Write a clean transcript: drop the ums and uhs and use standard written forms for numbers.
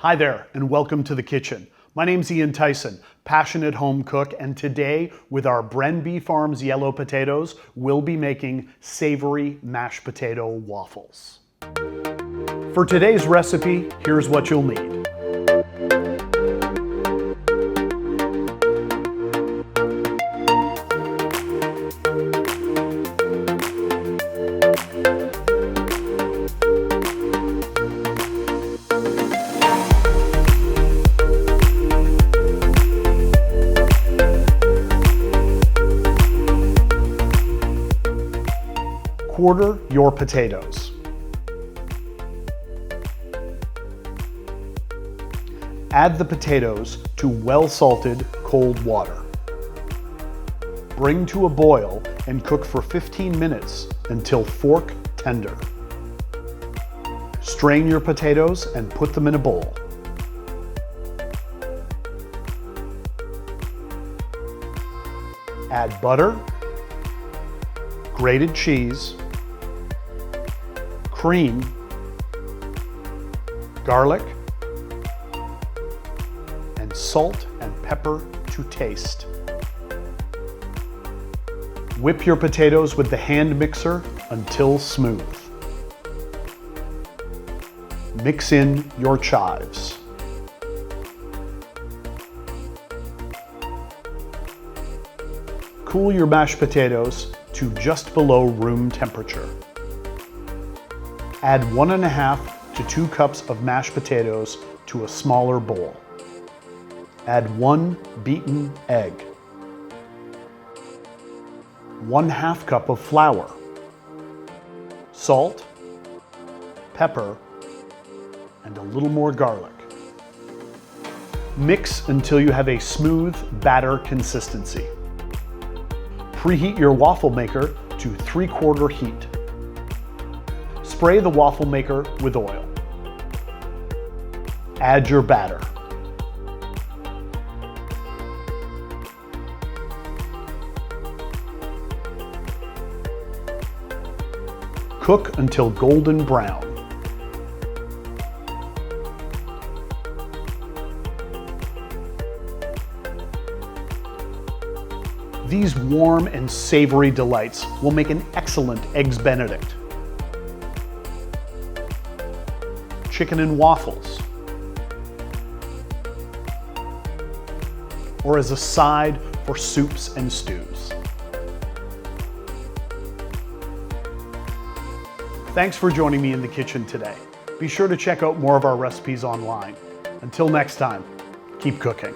Hi there, and welcome to the kitchen. My name's Ian Tyson, passionate home cook, and today, with our Brenby Farms yellow potatoes, we'll be making savory mashed potato waffles. For today's recipe, here's what you'll need. Quarter your potatoes. Add the potatoes to well-salted cold water. Bring to a boil and cook for 15 minutes until fork tender. Strain your potatoes and put them in a bowl. Add butter, grated cheese, cream, garlic, and salt and pepper to taste. Whip your potatoes with the hand mixer until smooth. Mix in your chives. Cool your mashed potatoes to just below room temperature. Add 1.5 to 2 cups of mashed potatoes to a smaller bowl. Add 1 beaten egg, 1/2 cup of flour, salt, pepper, and a little more garlic. Mix until you have a smooth batter consistency. Preheat your waffle maker to 3/4 heat. Spray the waffle maker with oil. Add your batter. Cook until golden brown. These warm and savory delights will make an excellent Eggs Benedict, chicken and waffles, or as a side for soups and stews. Thanks for joining me in the kitchen today. Be sure to check out more of our recipes online. Until next time, keep cooking.